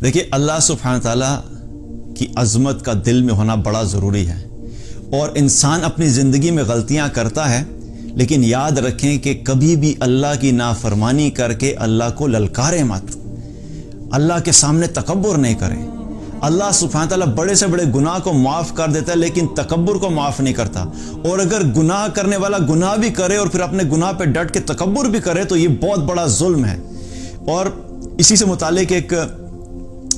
دیکھیے اللہ سبحانہ تعالیٰ کی عظمت کا دل میں ہونا بڑا ضروری ہے، اور انسان اپنی زندگی میں غلطیاں کرتا ہے، لیکن یاد رکھیں کہ کبھی بھی اللہ کی نافرمانی کر کے اللہ کو للکارے مت، اللہ کے سامنے تکبر نہیں کریں۔ اللہ سبحانہ تعالیٰ بڑے سے بڑے گناہ کو معاف کر دیتا ہے، لیکن تکبر کو معاف نہیں کرتا، اور اگر گناہ کرنے والا گناہ بھی کرے اور پھر اپنے گناہ پہ ڈٹ کے تکبر بھی کرے تو یہ بہت بڑا ظلم ہے۔ اور اسی سے متعلق ایک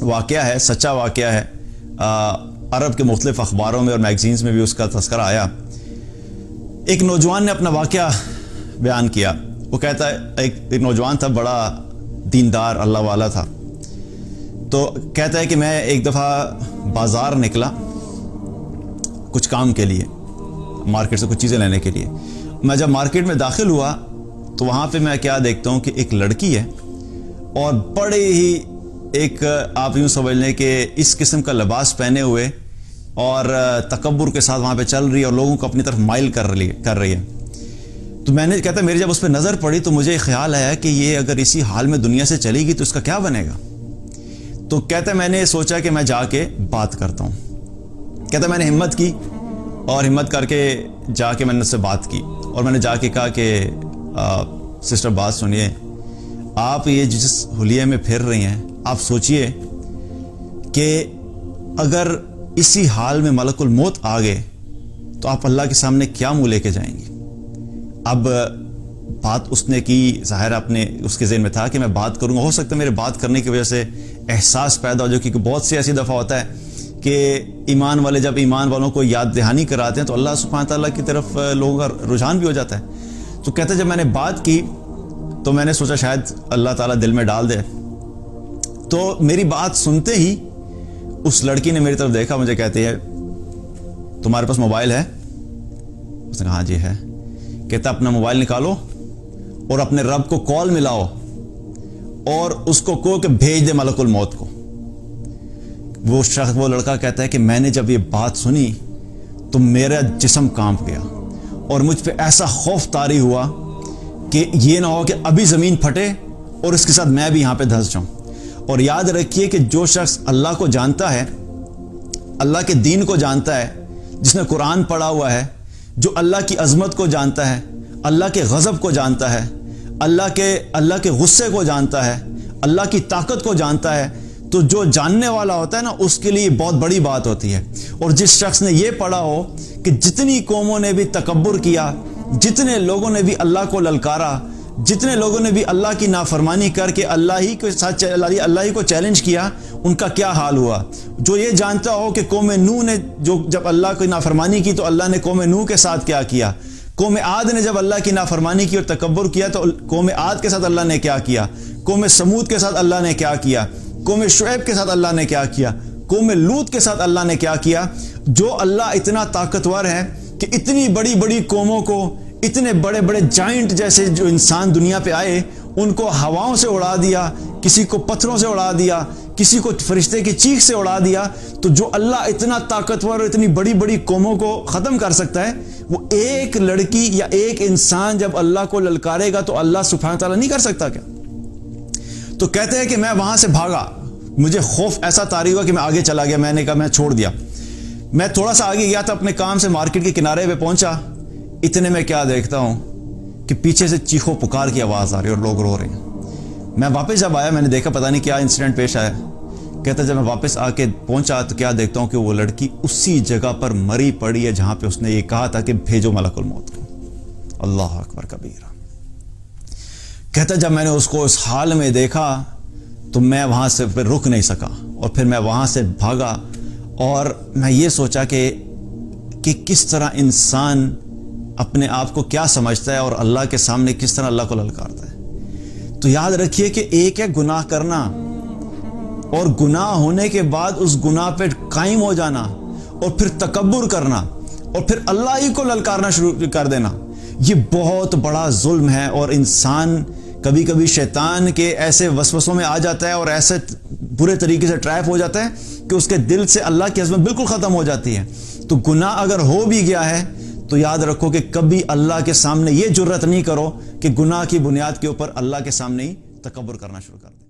واقعہ ہے، سچا واقعہ ہے، عرب کے مختلف اخباروں میں اور میگزینز میں بھی اس کا تذکرہ آیا۔ ایک نوجوان نے اپنا واقعہ بیان کیا۔ وہ کہتا ہے ایک نوجوان تھا، بڑا دیندار اللہ والا تھا، تو کہتا ہے کہ میں ایک دفعہ بازار نکلا کچھ کام کے لیے، مارکیٹ سے کچھ چیزیں لینے کے لیے۔ میں جب مارکیٹ میں داخل ہوا تو وہاں پہ میں کیا دیکھتا ہوں کہ ایک لڑکی ہے، اور بڑے ہی ایک آپ یوں سمجھ لیں کہ اس قسم کا لباس پہنے ہوئے اور تکبر کے ساتھ وہاں پہ چل رہی ہے اور لوگوں کو اپنی طرف مائل کر رہی ہے۔ تو میں نے کہتا میری جب اس پہ نظر پڑی تو مجھے خیال آیا کہ یہ اگر اسی حال میں دنیا سے چلے گی تو اس کا کیا بنے گا۔ تو کہتا میں نے سوچا کہ میں جا کے بات کرتا ہوں۔ کہتا میں نے ہمت کی، اور ہمت کر کے جا کے میں نے اس سے بات کی، اور میں نے جا کے کہا کہ سسٹر بات سنیے، آپ یہ جس حلیے میں پھر رہی ہیں، آپ سوچئے کہ اگر اسی حال میں ملک الموت آ گئے تو آپ اللہ کے سامنے کیا منہ لے کے جائیں گی۔ اب بات اس نے کی، ظاہر اپنے اس کے ذہن میں تھا کہ میں بات کروں گا، ہو سکتا ہے میرے بات کرنے کی وجہ سے احساس پیدا ہو جائے، کیونکہ بہت سی ایسی دفعہ ہوتا ہے کہ ایمان والے جب ایمان والوں کو یاد دہانی کراتے ہیں تو اللہ سبحانہ تعالیٰ کی طرف لوگوں کا رجحان بھی ہو جاتا ہے۔ تو کہتے جب میں نے بات کی تو میں نے سوچا شاید اللہ تعالیٰ دل میں ڈال دے، تو میری بات سنتے ہی اس لڑکی نے میری طرف دیکھا، مجھے کہتی ہے تمہارے پاس موبائل ہے؟ اس نے کہا ہاں جی ہے۔ کہتا اپنا موبائل نکالو اور اپنے رب کو کال ملاؤ اور اس کو کہو کہ بھیج دے ملک الموت کو۔ وہ لڑکا کہتا ہے کہ میں نے جب یہ بات سنی تو میرا جسم کانپ گیا، اور مجھ پہ ایسا خوف طاری ہوا کہ یہ نہ ہو کہ ابھی زمین پھٹے اور اس کے ساتھ میں بھی یہاں پہ دھنس جاؤں۔ اور یاد رکھیے کہ جو شخص اللہ کو جانتا ہے، اللہ کے دین کو جانتا ہے، جس نے قرآن پڑھا ہوا ہے، جو اللہ کی عظمت کو جانتا ہے، اللہ کے غضب کو جانتا ہے، اللہ کے غصے کو جانتا ہے، اللہ کی طاقت کو جانتا ہے، تو جو جاننے والا ہوتا ہے نا، اس کے لیے بہت بڑی بات ہوتی ہے۔ اور جس شخص نے یہ پڑھا ہو کہ جتنی قوموں نے بھی تکبر کیا، جتنے لوگوں نے بھی اللہ کو للکارا، جتنے لوگوں نے بھی اللہ کی نافرمانی کر کے اللہ ہی کو چیلنج کیا، ان کا کیا حال ہوا۔ جو یہ جانتا ہو کہ قوم نوح نے جب اللہ کی نافرمانی کی تو اللہ نے قوم نوح کے ساتھ کیا کیا، قوم عاد نے جب اللہ کی نافرمانی کی اور تکبر کیا تو قوم عاد کے ساتھ اللہ نے کیا کیا، قوم سمود کے ساتھ اللہ نے کیا کیا، قوم شعیب کے ساتھ اللہ نے کیا کیا، قوم لوط کے ساتھ اللہ نے کیا کیا۔ جو اللہ اتنا طاقتور ہے کہ اتنی بڑی بڑی قوموں کو، اتنے بڑے بڑے جائنٹ جیسے جو انسان دنیا پہ آئے، ان کو ہواؤں سے اڑا دیا، کسی کو پتھروں سے اڑا دیا، کسی کو فرشتے کی چیخ سے اڑا دیا۔ تو جو اللہ اتنا طاقتور اور اتنی بڑی بڑی قوموں کو ختم کر سکتا ہے، وہ ایک لڑکی یا ایک انسان جب اللہ کو للکارے گا تو اللہ سبحانہ تعالیٰ نہیں کر سکتا کیا؟ تو کہتے ہیں کہ میں وہاں سے بھاگا، مجھے خوف ایسا طاری ہوا کہ میں آگے چلا گیا۔ میں نے کہا میں چھوڑ دیا، میں تھوڑا سا آگے گیا تو اپنے کام سے مارکیٹ کے کنارے پہ پہنچا، اتنے میں کیا دیکھتا ہوں کہ پیچھے سے چیخو پکار کی آواز آ رہی ہے اور لوگ رو رہے ہیں۔ میں واپس جب آیا میں نے دیکھا پتہ نہیں کیا انسیڈنٹ پیش آیا۔ کہتا جب میں واپس آ کے پہنچا تو کیا دیکھتا ہوں کہ وہ لڑکی اسی جگہ پر مری پڑی ہے جہاں پہ اس نے یہ کہا تھا کہ بھیجو ملک الموت کو۔ اللہ اکبر کبیرہ۔ کہتا جب میں نے اس کو اس حال میں دیکھا تو میں وہاں سے پھر رک نہیں سکا، اور پھر میں وہاں سے بھاگا، اور میں یہ سوچا کہ کس طرح انسان اپنے آپ کو کیا سمجھتا ہے اور اللہ کے سامنے کس طرح اللہ کو للکارتا ہے۔ تو یاد رکھیے کہ ایک ہے گناہ کرنا، اور گناہ ہونے کے بعد اس گناہ پہ قائم ہو جانا، اور پھر تکبر کرنا، اور پھر اللہ ہی کو للکارنا شروع کر دینا، یہ بہت بڑا ظلم ہے۔ اور انسان کبھی کبھی شیطان کے ایسے وسوسوں میں آ جاتا ہے اور ایسے برے طریقے سے ٹریپ ہو جاتا ہے کہ اس کے دل سے اللہ کی عظمت بالکل ختم ہو جاتی ہے۔ تو گناہ اگر ہو بھی گیا ہے تو یاد رکھو کہ کبھی اللہ کے سامنے یہ جرت نہیں کرو کہ گناہ کی بنیاد کے اوپر اللہ کے سامنے ہی تکبر کرنا شروع کر دیں۔